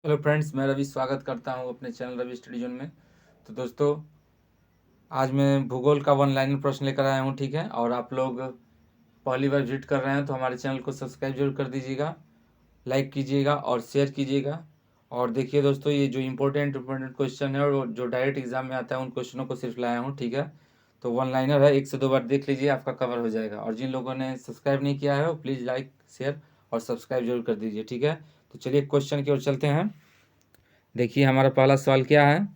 Hello friends, मैं रवि स्वागत करता हूं अपने चैनल रवि स्टडी जोन में। तो दोस्तों, आज मैं भूगोल का वन लाइनर प्रश्न लेकर आया हूं, ठीक है। और आप लोग पहली बार विजिट कर रहे हैं तो हमारे चैनल को सब्सक्राइब जरूर कर दीजिएगा, लाइक कीजिएगा और शेयर कीजिएगा। और देखिए दोस्तों, ये जो इम्पोर्टेंट क्वेश्चन है और जो डायरेक्ट एग्जाम में आता है उन क्वेश्चनों को सिर्फ लाया हूँ, ठीक है। तो वन लाइनर है, 1 से 2 बार देख लीजिए, आपका कवर हो जाएगा। और जिन लोगों ने सब्सक्राइब नहीं किया है वो प्लीज़ लाइक शेयर और सब्सक्राइब जरूर कर दीजिए, ठीक है। तो चलिए क्वेश्चन की ओर चलते हैं। देखिए हमारा पहला सवाल क्या है,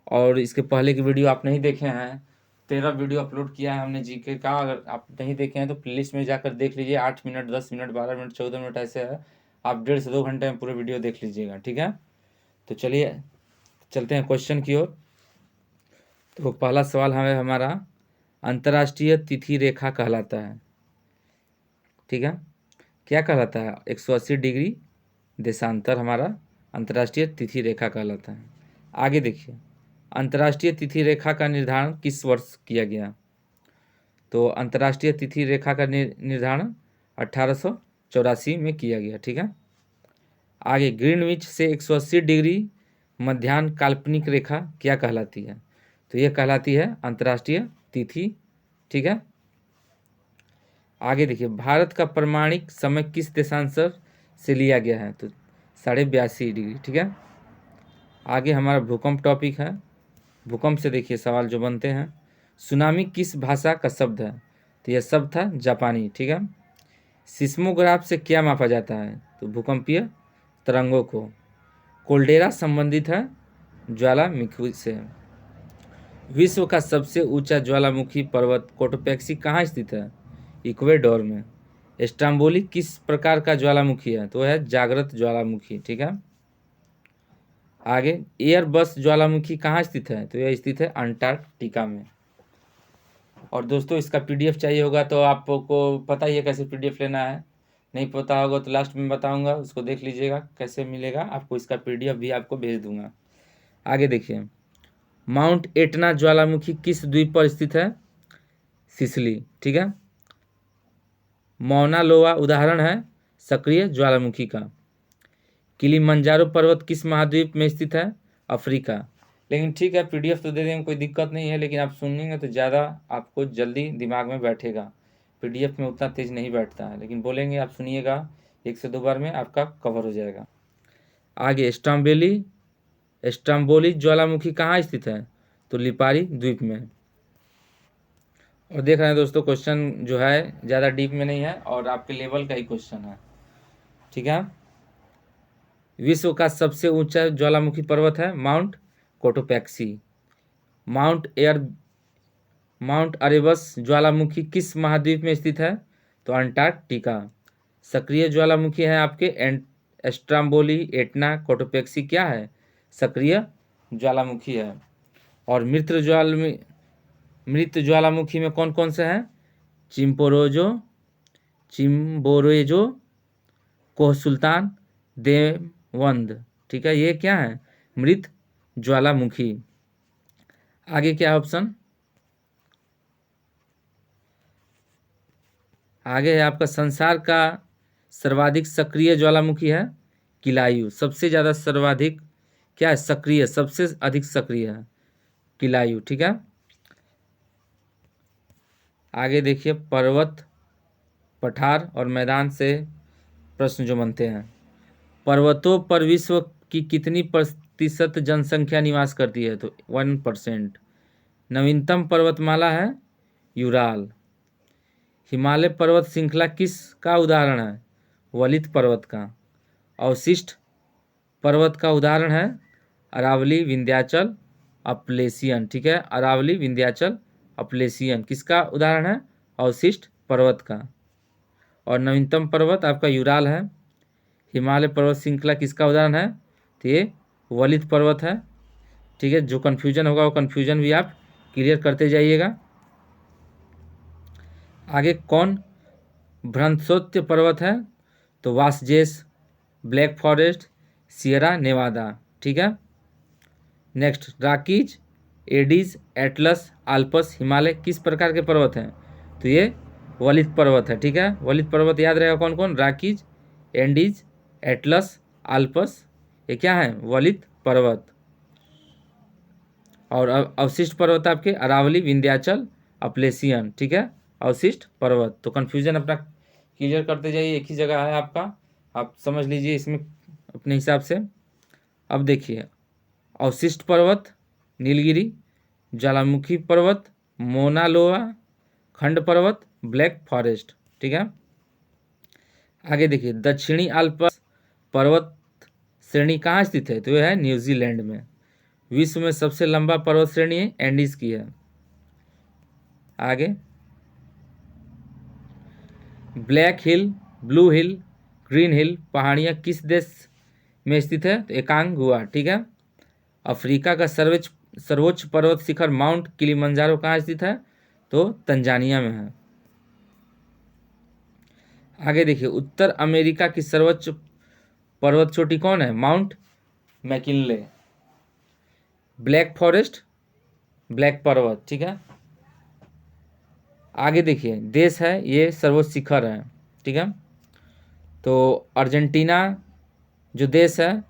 और इसके पहले की वीडियो आप नहीं देखे हैं, 13 वीडियो अपलोड किया है हमने जीके का। अगर आप नहीं देखे हैं तो प्लेलिस्ट में जाकर देख लीजिए। 8 मिनट, 10 मिनट, 12 मिनट, 14 मिनट ऐसे है। आप 1.5 से 2 घंटे में पूरे वीडियो देख लीजिएगा, ठीक है। तो चलिए चलते हैं क्वेश्चन की ओर। तो पहला सवाल है हमारा, अंतर्राष्ट्रीय तिथि रेखा कहलाता है, ठीक है। क्या कहलाता है? 180 डिग्री देशांतर हमारा अंतर्राष्ट्रीय तिथि रेखा कहलाता है। आगे देखिए, अंतर्राष्ट्रीय तिथि रेखा का निर्धारण किस वर्ष किया गया? तो अंतर्राष्ट्रीय तिथि रेखा का निर्धारण 1884 में किया गया, ठीक है। आगे, ग्रीनविच से 180 डिग्री मध्याह्न काल्पनिक रेखा क्या कहलाती है? तो यह कहलाती है अंतर्राष्ट्रीय तिथि, ठीक है। आगे देखिए, भारत का प्रमाणिक समय किस देशांतर से लिया गया है? तो 82.5 डिग्री, ठीक है। आगे हमारा भूकंप टॉपिक है। भूकंप से देखिए सवाल जो बनते हैं, सुनामी किस भाषा का शब्द है? तो यह शब्द था जापानी, ठीक है। सिस्मोग्राफ से क्या मापा जाता है? तो भूकंपीय तरंगों को। कोल्डेरा संबंधित है ज्वालामुखी से। विश्व का सबसे ऊंचा ज्वालामुखी पर्वत कोटोपैक्सी कहाँ स्थित है? इक्वेडोर में। स्ट्रोम्बोली किस प्रकार का ज्वालामुखी है? तो वह है जागृत ज्वालामुखी, ठीक है। आगे, एयरबस ज्वालामुखी कहाँ स्थित है? तो यह स्थित है अंटार्कटिका में। और दोस्तों, इसका पीडीएफ चाहिए होगा तो आपको पता ही है कैसे पीडीएफ लेना है। नहीं पता होगा तो लास्ट में बताऊंगा, उसको देख लीजिएगा कैसे मिलेगा आपको। इसका पीडीएफ भी आपको भेज दूंगा। आगे देखिए, माउंट एटना ज्वालामुखी किस द्वीप पर स्थित है? सिसिली, ठीक है। मौना लोआ उदाहरण है सक्रिय ज्वालामुखी का। किलिमंजारो पर्वत किस महाद्वीप में स्थित है? अफ्रीका। लेकिन ठीक है, पीडीएफ तो दे देंगे, कोई दिक्कत नहीं है, लेकिन आप सुनेंगे तो ज़्यादा आपको जल्दी दिमाग में बैठेगा। पीडीएफ में उतना तेज नहीं बैठता है, लेकिन बोलेंगे आप सुनिएगा 1 से 2 बार में आपका कवर हो जाएगा। आगे, स्ट्रोम्बोली ज्वालामुखी कहाँ स्थित है? तो लिपारी द्वीप में। और देख रहे हैं दोस्तों, क्वेश्चन जो है ज़्यादा डीप में नहीं है और आपके लेवल का ही क्वेश्चन है, ठीक है। विश्व का सबसे ऊंचा ज्वालामुखी पर्वत है माउंट कोटोपैक्सी। माउंट अरेबस ज्वालामुखी किस महाद्वीप में स्थित है? तो अंटार्कटिका। सक्रिय ज्वालामुखी है आपके स्ट्रोम्बोली, एटना, कोटोपैक्सी क्या है? सक्रिय ज्वालामुखी है। और मृत ज्वालामुखी में कौन कौन से हैं? चिम्बोरेजो, कोह सुल्तान, देवंद, ठीक है। ये क्या है? मृत ज्वालामुखी। आगे क्या ऑप्शन? आगे है आपका, संसार का सर्वाधिक सक्रिय ज्वालामुखी है किलायु। सबसे ज़्यादा सर्वाधिक क्या है? सक्रिय, सबसे अधिक सक्रिय है किलायु, ठीक है। आगे देखिए, पर्वत, पठार और मैदान से प्रश्न जो बनते हैं। पर्वतों पर विश्व की कितनी प्रतिशत जनसंख्या निवास करती है? तो 1%। नवीनतम पर्वतमाला है यूराल। हिमालय पर्वत श्रृंखला किस का उदाहरण है? वलित पर्वत का। अवशिष्ट पर्वत का उदाहरण है अरावली, विंध्याचल, अपलेसियन, ठीक है। अरावली, विंध्याचल, अपलेसियन किसका उदाहरण है? अवशिष्ट पर्वत का। और नवीनतम पर्वत आपका यूराल है। हिमालय पर्वत श्रृंखला किसका उदाहरण है? तो ये वलित पर्वत है, ठीक है। जो कन्फ्यूजन होगा वो कन्फ्यूजन भी आप क्लियर करते जाइएगा। आगे, कौन भ्रंशोत्य पर्वत है? तो Vosges, Black Forest, Sierra Nevada, ठीक है। Next, Rockies, Andes, Atlas, Alps, Himalaya किस प्रकार के पर्वत हैं? तो ये वलित पर्वत है, ठीक है। वलित पर्वत याद रहेगा कौन कौन? राकीज, एंडीज, एटलस, आल्पस, ये क्या है, वलित पर्वत। और अवशिष्ट पर्वत आपके अरावली, विंध्याचल, अपलेसियन, ठीक है, अवशिष्ट पर्वत। तो कन्फ्यूजन अपना क्लियर करते जाइए, एक ही जगह है आपका, आप समझ लीजिए इसमें अपने हिसाब से। अब देखिए, अवशिष्ट पर्वत नीलगिरी, ज्वालामुखी पर्वत मोना लोआ, खंड पर्वत ब्लैक फॉरेस्ट, ठीक है। आगे देखिए, दक्षिणी आल्प्स पर्वत श्रेणी कहाँ स्थित है, तो यह है न्यूजीलैंड में। विश्व में सबसे लंबा पर्वत श्रेणी है एंडीज की है। आगे, ब्लैक हिल, ब्लू हिल, ग्रीन हिल पहाड़ियाँ किस देश में स्थित है, तो एकांगुआ, ठीक है। अफ्रीका का सर्वोच्च सर्वोच्च पर्वत शिखर माउंट किलिमंजारो कहाँ स्थित है, तो तंजानिया में है। आगे देखिए, उत्तर अमेरिका की सर्वोच्च पर्वत चोटी कौन है, mount McKinley. Black forest black पर्वत, ठीक है। आगे देखिए, देश है ये सर्वोच्च शिखर है, ठीक है। तो अर्जेंटीना जो देश है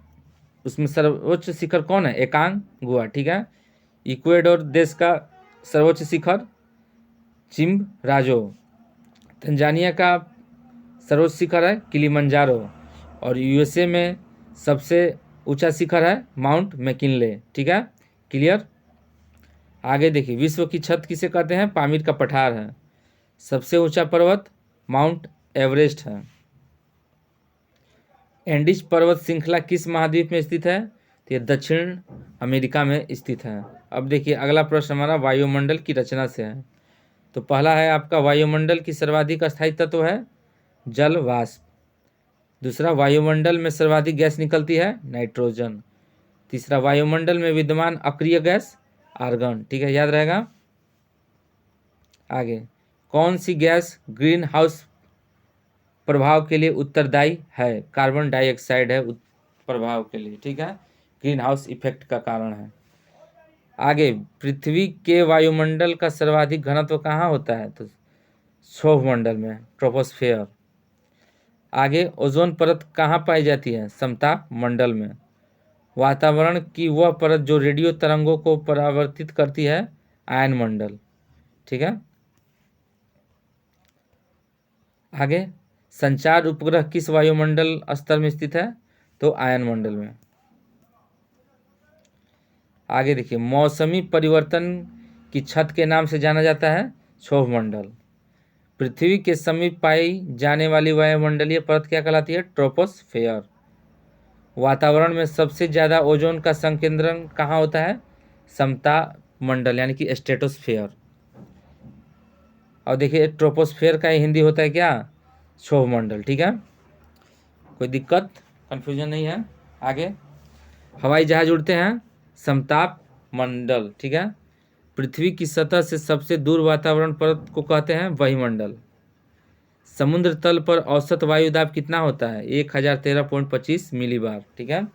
उसमें सर्वोच्च शिखर कौन है, एकांगुआ, ठीक है। इक्वेडोर देश का सर्वोच्च शिखर चिम्बराजो। तंजानिया का सर्वोच्च शिखर है किलिमंजारो। और यूएसए में सबसे ऊंचा शिखर है माउंट मैकिनले, ठीक है, क्लियर। आगे देखिए, विश्व की छत किसे कहते हैं, पामीर का पठार है। सबसे ऊंचा पर्वत माउंट एवरेस्ट है। एंडीज पर्वत श्रृंखला किस महाद्वीप में स्थित है, तो ये दक्षिण अमेरिका में स्थित है। अब देखिए, अगला प्रश्न हमारा वायुमंडल की रचना से है। तो पहला है आपका, वायुमंडल की सर्वाधिक अस्थायी तत्व है जल वाष्प। दूसरा, वायुमंडल में सर्वाधिक गैस निकलती है नाइट्रोजन। तीसरा, वायुमंडल में विद्यमान अक्रिय गैस आर्गन, ठीक है, याद रहेगा। आगे, कौन सी गैस ग्रीन हाउस प्रभाव के लिए उत्तरदायी है, कार्बन डाइऑक्साइड है प्रभाव के लिए, ठीक है, ग्रीन हाउस इफेक्ट का कारण है। आगे, पृथ्वी के वायुमंडल का सर्वाधिक घनत्व कहाँ होता है, तो क्षोभ मंडल में, ट्रोपोस्फेयर। आगे, ओजोन परत कहाँ पाई जाती है, समताप मंडल में। वातावरण की वह परत जो रेडियो तरंगों को परावर्तित करती है, आयन मंडल, ठीक है। आगे, संचार उपग्रह किस वायुमंडल स्तर में स्थित है, तो आयन मंडल में। आगे देखिए, मौसमी परिवर्तन की छत के नाम से जाना जाता है क्षोभ मंडल। पृथ्वी के समीप पाई जाने वाली वायुमंडलीय परत क्या कहलाती है, ट्रोपोस्फेयर। वातावरण में सबसे ज़्यादा ओजोन का संकेंद्रण कहाँ होता है, समता मंडल यानी कि स्ट्रेटोस्फेयर। और देखिए, ट्रोपोस्फेयर का हिंदी होता है क्या, क्षोभ मंडल, ठीक है। कोई दिक्कत कन्फ्यूजन नहीं है। आगे, हवाई जहाज उड़ते हैं समताप मंडल, ठीक है। पृथ्वी की सतह से सबसे दूर वातावरण परत को कहते हैं वायुमंडल। समुद्र तल पर औसत वायु दाब कितना होता है, 1013.25 मिलीबार, ठीक है।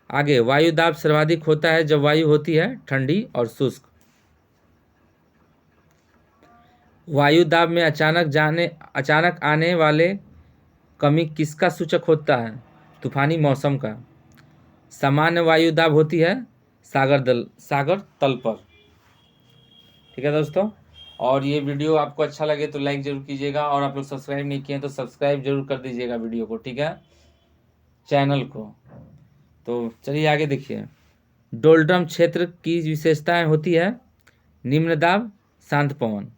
आगे, वायु दाब सर्वाधिक होता है जब वायु होती है ठंडी और शुष्क। वायु दाब में अचानक आने वाले कमी किसका सूचक होता है, तूफानी मौसम का। सामान्य वायु दाब होती है सागर तल पर, ठीक है दोस्तों। और ये वीडियो आपको अच्छा लगे तो लाइक जरूर कीजिएगा, और आप लोग सब्सक्राइब नहीं किए तो सब्सक्राइब जरूर कर दीजिएगा वीडियो को, ठीक है, चैनल को। तो चलिए आगे देखिए, डोलड्रम क्षेत्र की विशेषताएं होती है निम्न दाब, शांत पवन।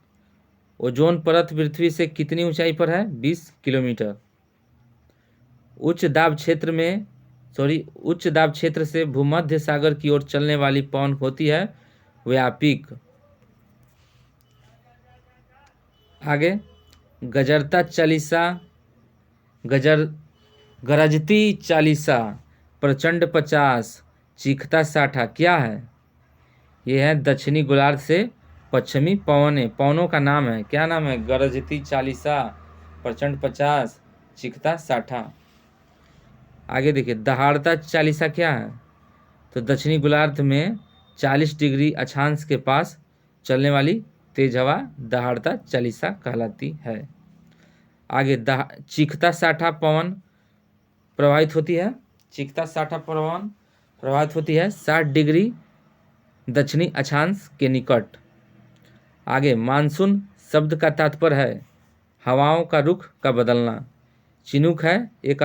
ओजोन परत पृथ्वी से कितनी ऊंचाई पर है, 20 किलोमीटर। उच्च दाब क्षेत्र से भूमध्य सागर की ओर चलने वाली पवन होती है व्यापिक। आगे, गजरता चालीसा गरजती चालीसा, प्रचंड 50, चीखता 60 क्या है, ये है दक्षिणी गोलार्ध से पश्चिमी पवनों का नाम है, क्या नाम है, गरजती चालीसा, प्रचंड 50, चीखता 60। आगे देखिए, दहाड़ता चालीसा क्या है, तो दक्षिणी गोलार्ध में 40 डिग्री अक्षांश के पास चलने वाली तेज हवा दहाड़ता चालीसा कहलाती है। आगे, चीखता 60 पवन प्रवाहित होती है चिकता साठा प्रभावित होती है 60 डिग्री दक्षिणी अक्षांश के निकट। आगे, मानसून शब्द का तात्पर्य है हवाओं का रुख का बदलना। चिनूक है एक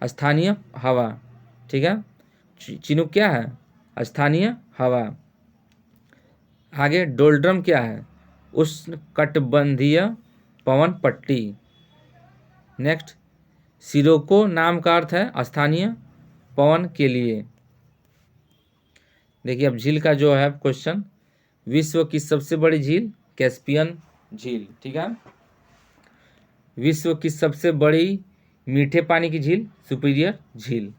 स्थानीय हवा, ठीक है। चिनूक क्या है? स्थानीय हवा। आगे, डोल्ड्रम क्या है? उष्णकटिबंधीय पवन पट्टी। नेक्स्ट, सिरोको नाम का अर्थ है स्थानीय पवन के लिए। देखिए अब झील का जो है क्वेश्चन, विश्व की सबसे बड़ी झील कैस्पियन झील, ठीक है। विश्व की सबसे बड़ी मीठे पानी की झील सुपीरियर झील।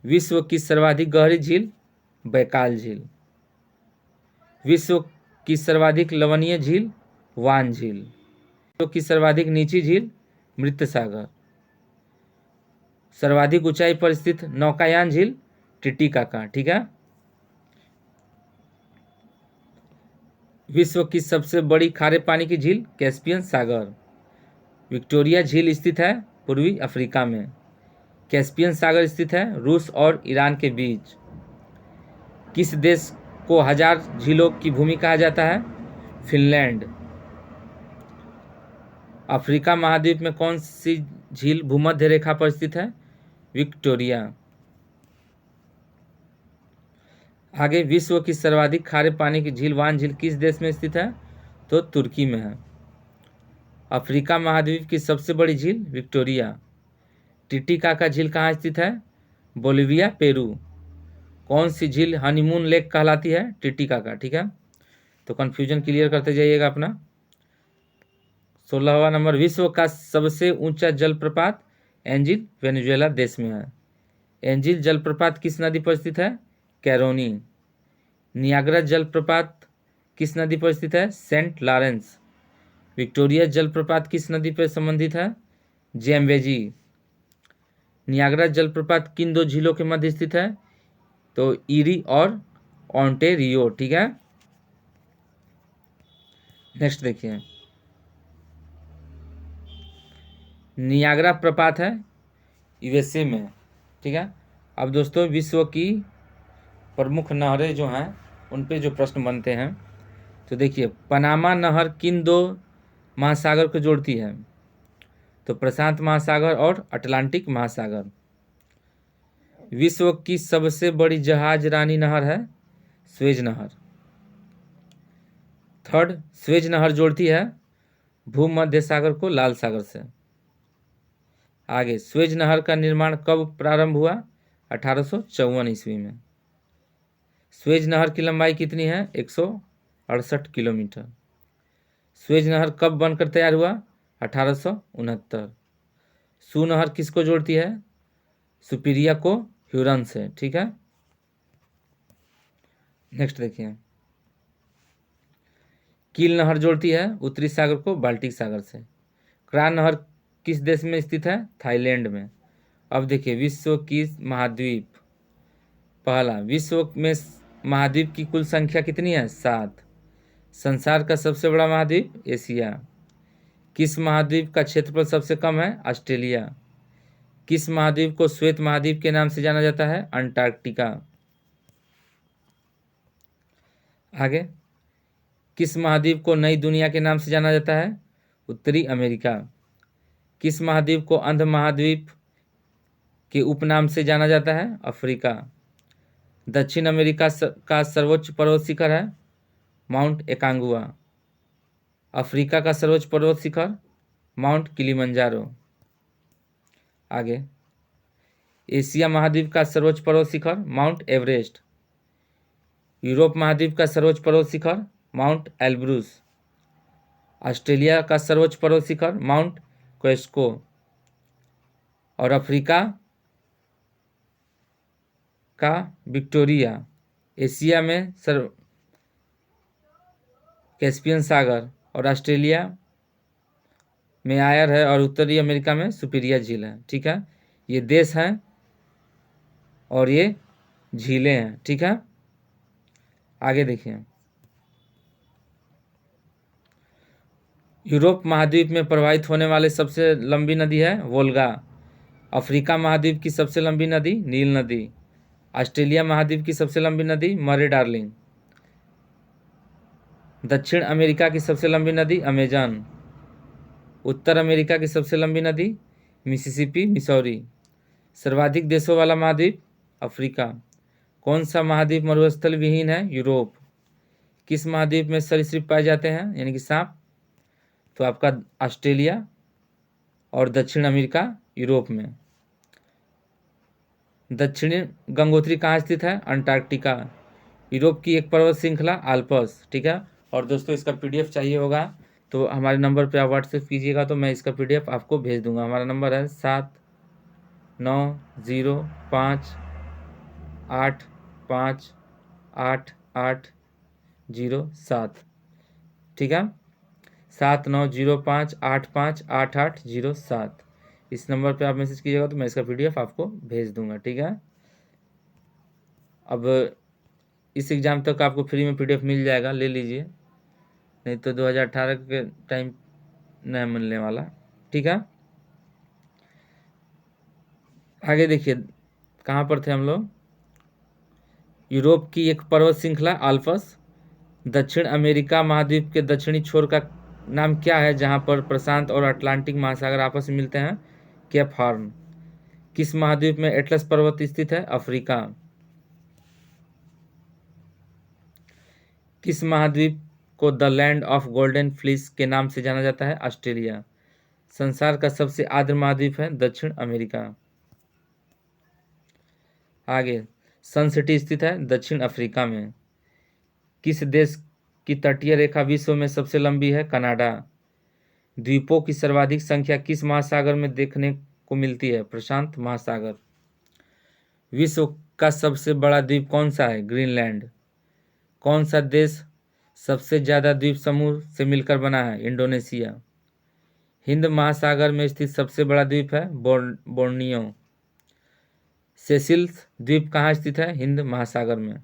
विश्व की सर्वाधिक गहरी झील बैकाल झील। विश्व की सर्वाधिक लवणीय झील वान झील। विश्व की सर्वाधिक नीची झील मृत सागर। सर्वाधिक ऊंचाई पर स्थित नौकायान झील टिटिकाका, ठीक है। विश्व की सबसे बड़ी खारे पानी की झील कैस्पियन सागर। विक्टोरिया झील स्थित है पूर्वी अफ्रीका में। कैस्पियन सागर स्थित है रूस और ईरान के बीच। किस देश को 1000 झीलों की भूमि कहा जाता है? फिनलैंड। अफ्रीका महाद्वीप में कौन सी झील भूमध्य रेखा पर स्थित है? विक्टोरिया। आगे, विश्व की सर्वाधिक खारे पानी की झील वान झील किस देश में स्थित है? तो तुर्की में है। अफ्रीका महाद्वीप की सबसे बड़ी झील विक्टोरिया। टिटिकाका झील कहाँ स्थित है? Bolivia, Peru. कौन सी झील हनीमून लेक कहलाती है? टिटिकाका, ठीक है। तो कन्फ्यूजन क्लियर करते जाइएगा अपना। 16वां नंबर, विश्व का सबसे ऊंचा जलप्रपात एंजिल वेनेजुएला देश में है। एंजिल जलप्रपात किस नदी पर स्थित है? कैरोनी। नियाग्रा जलप्रपात किस नदी पर स्थित है? Saint Lawrence. विक्टोरिया जलप्रपात किस नदी पर संबंधित है? जेम्बेजी। नियाग्रा जलप्रपात किन दो झीलों के मध्य स्थित है? तो ईरी और ओंटेरियो, ठीक है। नेक्स्ट देखिए, नियाग्रा प्रपात है यूएसए में, ठीक है। अब दोस्तों, विश्व की प्रमुख नहरें जो हैं उन पे जो प्रश्न बनते हैं, तो देखिए, पनामा नहर किन दो महासागर को जोड़ती है? तो प्रशांत महासागर और अटलांटिक महासागर। विश्व की सबसे बड़ी जहाज रानी नहर है स्वेज नहर। थर्ड, स्वेज नहर जोड़ती है भूमध्य सागर को लाल सागर से। आगे, स्वेज नहर का निर्माण कब प्रारंभ हुआ? 1854 ईस्वी में। स्वेज नहर की लंबाई कितनी है? 168 किलोमीटर। स्वेज नहर कब बनकर तैयार हुआ? 1869। सू नहर किसको जोड़ती है? सुपीरिया को ह्यूरन से, ठीक है। नेक्स्ट देखिए, कील नहर जोड़ती है उत्तरी सागर को बाल्टिक सागर से। क्रान नहर किस देश में स्थित है? थाईलैंड में। अब देखिए, विश्व की महाद्वीप। पहला, विश्व में महाद्वीप की कुल संख्या कितनी है? 7। संसार का सबसे बड़ा महाद्वीप एशिया। किस महाद्वीप का क्षेत्रफल सबसे कम है? ऑस्ट्रेलिया। किस महाद्वीप को श्वेत महाद्वीप के नाम से जाना जाता है? अंटार्कटिका। आगे, किस महाद्वीप को नई दुनिया के नाम से जाना जाता है? उत्तरी अमेरिका। किस महाद्वीप को अंध महाद्वीप के उपनाम से जाना जाता है? अफ्रीका। दक्षिण अमेरिका का सर्वोच्च पर्वत शिखर है माउंट एकांगुआ। अफ्रीका का सर्वोच्च पर्वत शिखर माउंट किलिमंजारो। आगे, एशिया महाद्वीप का सर्वोच्च पर्वत शिखर माउंट एवरेस्ट। यूरोप महाद्वीप का सर्वोच्च पर्वत शिखर माउंट एल्ब्रूस। ऑस्ट्रेलिया का सर्वोच्च पर्वत शिखर माउंट क्वेस्को। और अफ्रीका का विक्टोरिया। एशिया में कैस्पियन सागर और ऑस्ट्रेलिया में आयर है और उत्तरी अमेरिका में सुपीरिया झील है, ठीक है। ये देश हैं और ये झीलें हैं, ठीक है। आगे देखिए, यूरोप महाद्वीप में प्रवाहित होने वाले सबसे लंबी नदी है वोल्गा। अफ्रीका महाद्वीप की सबसे लंबी नदी नील नदी। ऑस्ट्रेलिया महाद्वीप की सबसे लंबी नदी मरे डार्लिंग। दक्षिण अमेरिका की सबसे लंबी नदी अमेजन। उत्तर अमेरिका की सबसे लंबी नदी मिसिसिपी मिसौरी। सर्वाधिक देशों वाला महाद्वीप अफ्रीका। कौन सा महाद्वीप मरुस्थल विहीन है यूरोप। किस महाद्वीप में सरीसृप पाए जाते हैं यानी कि सांप, तो आपका ऑस्ट्रेलिया और दक्षिण अमेरिका यूरोप में। दक्षिणी गंगोत्री कहाँ स्थित है अंटार्कटिका। यूरोप की एक पर्वत श्रृंखला आल्प्स। ठीक है। और दोस्तों इसका पीडीएफ चाहिए होगा तो हमारे नंबर पे आप व्हाट्सएप कीजिएगा तो मैं इसका पीडीएफ आपको भेज दूंगा। हमारा नंबर है 7905858807। ठीक है, 7905858807। इस नंबर पे आप मैसेज कीजिएगा तो मैं इसका पीडीएफ आपको भेज दूंगा। ठीक है। अब इस एग्ज़ाम तक आपको फ्री में पीडीएफ मिल जाएगा, ले लीजिए, नहीं तो 2018 के टाइम नहीं मिलने वाला। ठीक है। आगे देखिए कहाँ पर थे हम लोग। यूरोप की एक पर्वत श्रृंखला आल्प्स। दक्षिण अमेरिका महाद्वीप के दक्षिणी छोर का नाम क्या है जहाँ पर प्रशांत और अटलांटिक महासागर आपस में मिलते हैं केप हॉर्न। किस महाद्वीप में एटलस पर्वत स्थित है अफ्रीका। किस महाद्वीप को the land of golden fleece के नाम से जाना जाता है ऑस्ट्रेलिया। संसार का सबसे आर्द्र महाद्वीप है दक्षिण अमेरिका। आगे सन सिटी स्थित है दक्षिण अफ्रीका में। किस देश की तटीय रेखा विश्व में सबसे लंबी है कनाडा। द्वीपों की सर्वाधिक संख्या किस महासागर में देखने को मिलती है प्रशांत महासागर। विश्व का सबसे बड़ा द्वीप कौन सा है ग्रीनलैंड। कौन सा देश सबसे ज़्यादा द्वीप समूह से मिलकर बना है इंडोनेशिया। हिंद महासागर में स्थित सबसे बड़ा द्वीप है बोर्नियो। सेसिल्स द्वीप कहाँ स्थित है हिंद महासागर में।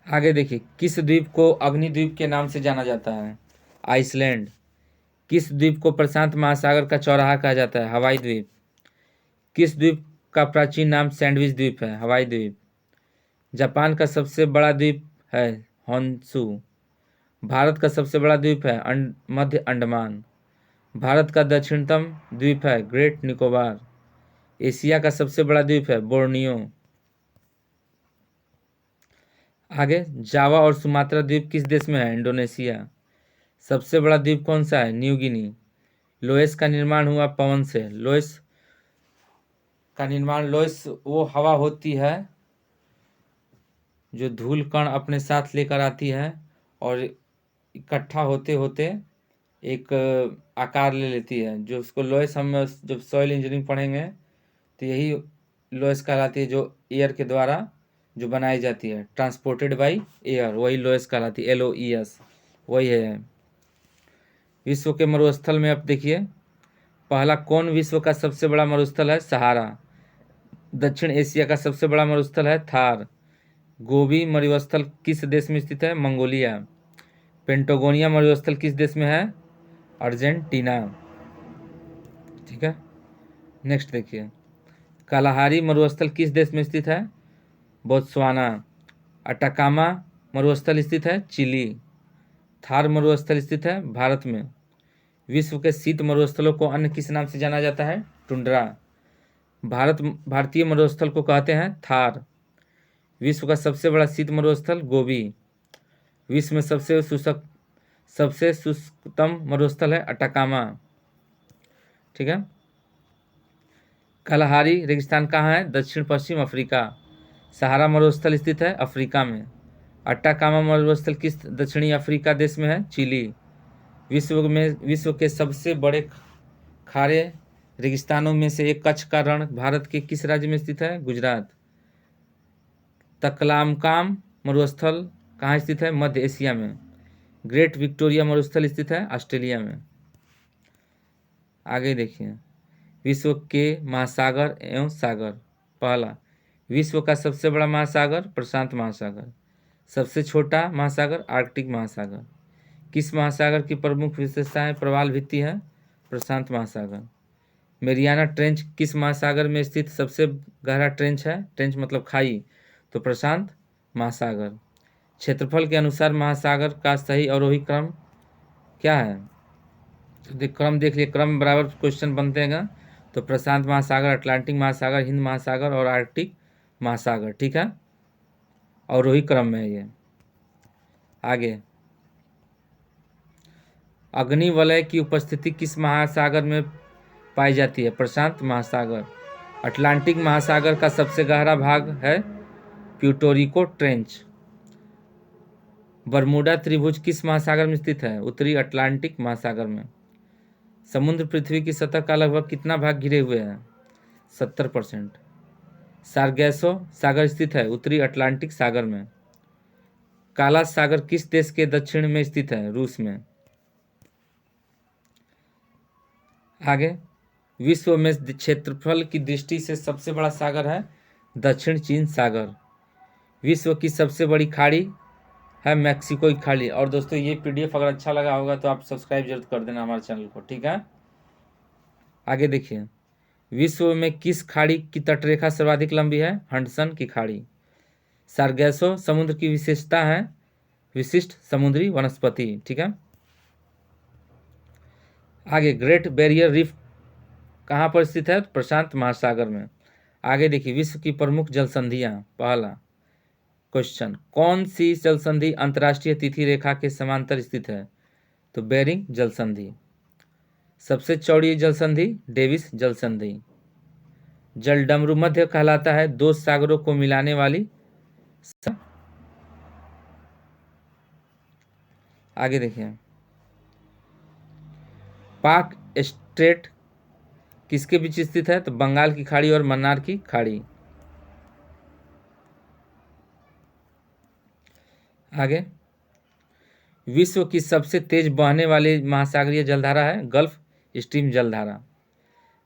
आगे देखिए किस द्वीप को अग्निद्वीप के नाम से जाना जाता है आइसलैंड। किस द्वीप को प्रशांत महासागर का चौराहा कहा जाता है हवाई द्वीप। किस द्वीप का प्राचीन नाम सैंडविच द्वीप है हवाई द्वीप। जापान का सबसे बड़ा द्वीप है होन्शु। भारत का सबसे बड़ा द्वीप है मध्य अंडमान। भारत का दक्षिणतम द्वीप है ग्रेट निकोबार। एशिया का सबसे बड़ा द्वीप है बोर्नियो। आगे जावा और सुमात्रा द्वीप किस देश में है इंडोनेशिया। सबसे बड़ा द्वीप कौन सा है न्यू गिनी। लोयस का निर्माण हुआ पवन से। लोयस वो हवा होती है जो धूल कण अपने साथ लेकर आती है और इकट्ठा होते होते एक आकार ले लेती है, जो उसको लोयस हम जब सॉइल इंजीनियरिंग पढ़ेंगे तो यही लोयस कहलाती है, जो एयर के द्वारा जो बनाई जाती है ट्रांसपोर्टेड बाय एयर, वही लोयस कहलाती है LOES वही है। विश्व के मरुस्थल में अब देखिए पहला कौन विश्व का सबसे बड़ा मरुस्थल है सहारा। दक्षिण एशिया का सबसे बड़ा मरुस्थल है थार। गोबी मरुस्थल किस देश में स्थित है मंगोलिया। पेंटागोनिया मरुस्थल किस देश में है अर्जेंटीना। ठीक है। नेक्स्ट देखिए कालाहारी मरुस्थल किस देश में स्थित है बोत्सवाना। अटाकामा मरुस्थल स्थित है चिली। थार मरुस्थल स्थित है भारत में। विश्व के शीत मरुस्थलों को अन्य किस नाम से जाना जाता है टुंड्रा। भारतीय मरुस्थल को कहते हैं थार। विश्व का सबसे बड़ा शीत मरुस्थल गोबी। विश्व में सबसे शुष्कतम मरुस्थल है अटाकामा। ठीक है। कलहारी रेगिस्तान कहाँ है दक्षिण पश्चिम अफ्रीका। सहारा मरुस्थल स्थित है अफ्रीका में। अटाकामा मरुस्थल किस दक्षिणी अफ्रीका देश में है चिली। विश्व के सबसे बड़े खारे रेगिस्तानों में से एक कच्छ का रण भारत के किस राज्य में स्थित है गुजरात। तकलामकाम मरुस्थल कहाँ स्थित है मध्य एशिया में। ग्रेट विक्टोरिया मरुस्थल स्थित है ऑस्ट्रेलिया में। आगे देखिए विश्व के महासागर एवं सागर। पहला विश्व का सबसे बड़ा महासागर प्रशांत महासागर। सबसे छोटा महासागर आर्कटिक महासागर। किस महासागर की प्रमुख विशेषताएं प्रवाल भित्ति है प्रशांत महासागर। मेरियाना ट्रेंच किस महासागर में स्थित सबसे गहरा ट्रेंच है? ट्रेंच मतलब खाई, तो प्रशांत महासागर। क्षेत्रफल के अनुसार महासागर का सही अवरोही क्रम क्या है? तो क्रम देख लिए, क्रम बराबर क्वेश्चन बनते हैं, तो प्रशांत महासागर, अटलांटिक महासागर, हिंद महासागर और आर्कटिक महासागर, ठीक है, अवरोही क्रम में है ये। आगे, अग्निवलय की उपस्थिति किस महासागर में पाई जाती है? प्रशांत महासागर। अटलांटिक महासागर का सबसे गहरा भाग है प्यूर्टोरिको ट्रेंच। बरमूडा त्रिभुज किस महासागर में स्थित है? उत्तरी अटलांटिक महासागर में। समुद्र पृथ्वी की सतह का लगभग कितना भाग घिरे हुए हैं? 70%। सारगैसो सागर स्थित है उत्तरी अटलांटिक सागर में। काला सागर किस देश के दक्षिण में स्थित है? रूस में। आगे, विश्व में क्षेत्रफल की दृष्टि से सबसे बड़ा सागर है दक्षिण चीन सागर। विश्व की सबसे बड़ी खाड़ी है मैक्सिको की खाड़ी। और दोस्तों ये पीडीएफ अगर अच्छा लगा होगा तो आप सब्सक्राइब जरूर कर देना हमारे चैनल को, ठीक है। आगे देखिए, विश्व में किस खाड़ी की तटरेखा सर्वाधिक लंबी है? हडसन की खाड़ी। सारगैसो समुद्र की विशेषता है विशिष्ट समुद्री वनस्पति, ठीक है। आगे, ग्रेट बैरियर रीफ कहाँ पर स्थित है? प्रशांत महासागर में। आगे देखिए, विश्व की प्रमुख जल संधियाँ। पहला क्वेश्चन, कौन सी जल संधि अंतर्राष्ट्रीय तिथि रेखा के समांतर स्थित है? तो बेरिंग जल संधि। सबसे चौड़ी जल संधि डेविस जल संधि। जलडमरू मध्य कहलाता है दो सागरों को मिलाने वाली। आगे देखिए, पाक स्ट्रेट किसके बीच स्थित है? तो बंगाल की खाड़ी और मन्नार की खाड़ी। आगे, विश्व की सबसे तेज बहने वाली महासागरीय जलधारा है गल्फ स्ट्रीम जलधारा।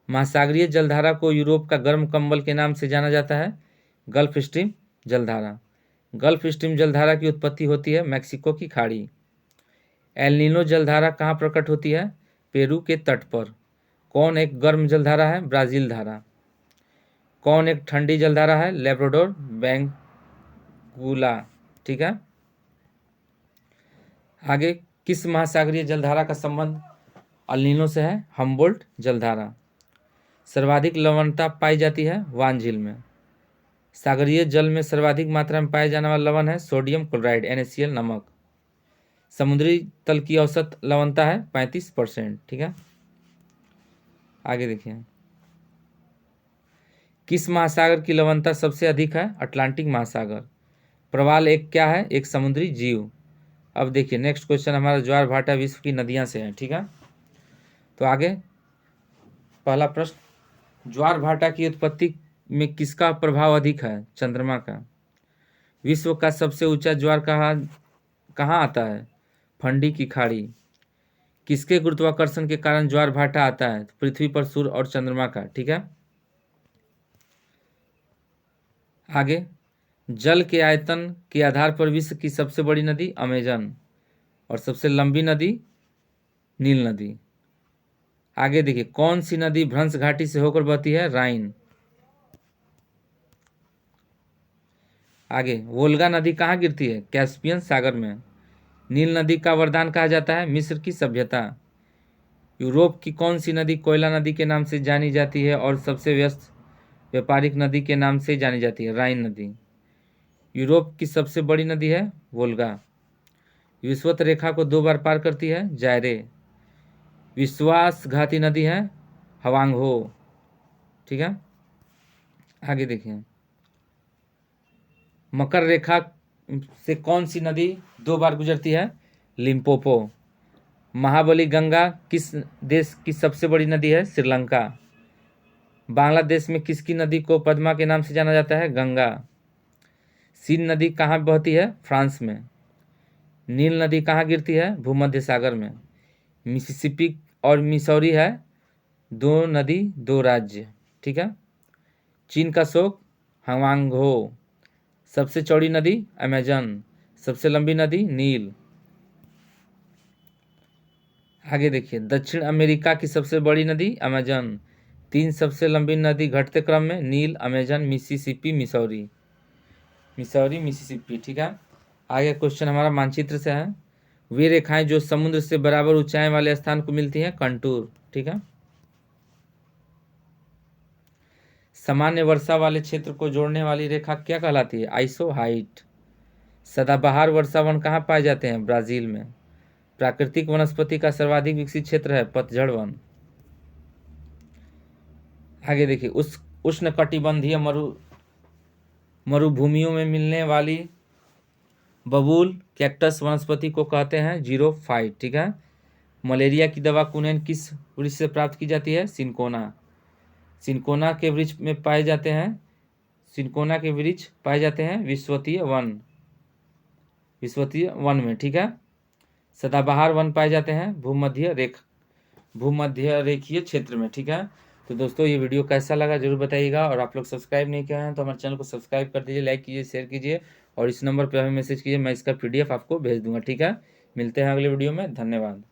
महासागरीय जलधारा को यूरोप का गर्म कंबल के नाम से जाना जाता है गल्फ स्ट्रीम जलधारा। गल्फ स्ट्रीम जलधारा की उत्पत्ति होती है मैक्सिको की खाड़ी। एल नीनो जलधारा कहाँ प्रकट होती है? पेरू के तट पर। कौन एक गर्म जलधारा है? ब्राजील धारा। कौन एक ठंडी जलधारा है? लेब्राडोर बैंगुला, ठीक है। आगे, किस महासागरीय जलधारा का संबंध एल नीनो से है? हम्बोल्ट जलधारा। सर्वाधिक लवणता पाई जाती है वान झील में। सागरीय जल में सर्वाधिक मात्रा में पाया जाने वाला लवण है सोडियम क्लोराइड NaCl नमक। समुद्री तल की औसत लवणता है 35%, ठीक है। आगे देखिए, किस महासागर की लवणता सबसे अधिक है? अटलांटिक महासागर। प्रवाल एक क्या है? एक समुद्री जीव। अब देखिए नेक्स्ट क्वेश्चन हमारा ज्वार भाटा विश्व की नदियां से है, ठीक है। तो आगे पहला प्रश्न, ज्वार भाटा की उत्पत्ति में किसका प्रभाव अधिक है? चंद्रमा का। विश्व का सबसे ऊंचा ज्वार कहाँ आता है? फंडी की खाड़ी। किसके गुरुत्वाकर्षण के कारण ज्वार भाटा आता है? पृथ्वी पर सूर्य और चंद्रमा का, ठीक है। आगे, जल के आयतन के आधार पर विश्व की सबसे बड़ी नदी अमेजन और सबसे लंबी नदी नील नदी। आगे देखिए, कौन सी नदी भ्रंश घाटी से होकर बहती है? राइन। आगे, वोल्गा नदी कहाँ गिरती है? कैस्पियन सागर में। नील नदी का वरदान कहा जाता है मिस्र की सभ्यता। यूरोप की कौन सी नदी कोयला नदी के नाम से जानी जाती है और सबसे व्यस्त व्यापारिक नदी के नाम से जानी जाती है? राइन नदी। यूरोप की सबसे बड़ी नदी है वोल्गा। विषुवत रेखा को 2 बार पार करती है जायरे। विश्वासघाती नदी है हवांगहो, ठीक है। आगे देखिए, मकर रेखा से कौन सी नदी 2 बार गुजरती है? लिम्पोपो। महाबली गंगा किस देश की सबसे बड़ी नदी है? श्रीलंका। बांग्लादेश में किसकी नदी को पद्मा के नाम से जाना जाता है? गंगा। सीन नदी कहाँ बहती है? फ्रांस में। नील नदी कहाँ गिरती है? भूमध्य सागर में। मिसिसिपी और मिसौरी है 2 नदी 2 राज्य, ठीक है। चीन का शोक हवांगहो। सबसे चौड़ी नदी अमेजन। सबसे लंबी नदी नील। आगे देखिए, दक्षिण अमेरिका की सबसे बड़ी नदी अमेजन। 3 सबसे लंबी नदी घटते क्रम में, Nile, Amazon, Mississippi, Missouri. Missouri, Mississippi, ठीक है। आगे क्वेश्चन हमारा मानचित्र से है। वे रेखाएं जो समुद्र से बराबर ऊंचाई वाले स्थान को मिलती हैं, कंटूर, ठीक है। सामान्य वर्षा वाले क्षेत्र को जोड़ने वाली रेखा क्या कहलाती है, आइसो हाइट। सदाबहार वर्षा वन कहाँ पाए जाते हैं, ब्राजील में। प्राकृतिक वनस्पति का सर्वाधिक विकसित क्षेत्र है पतझड़ वन। आगे देखिए, उस उष्णकटिबंधीय मरुभूमियों में मिलने वाली बबूल कैक्टस वनस्पति को कहते हैं जीरोफाइट, ठीक है। मलेरिया की दवा कुनैन किस वृक्ष से प्राप्त की जाती है, सिनकोना। सिनकोना के वृक्ष में पाए जाते हैं, सिनकोना के वृक्ष पाए जाते हैं विश्वतीय वन में, ठीक है। सदाबहार वन पाए जाते हैं भूमध्य रेखीय क्षेत्र में, ठीक है। तो दोस्तों, ये वीडियो कैसा लगा जरूर बताइएगा, और आप लोग सब्सक्राइब नहीं किए हैं तो हमारे चैनल को सब्सक्राइब कर दीजिए, लाइक कीजिए, शेयर कीजिए, और इस नंबर पर हमें मैसेज कीजिए, मैं इसका PDF आपको भेज दूंगा, ठीक है। मिलते हैं अगले वीडियो में, धन्यवाद।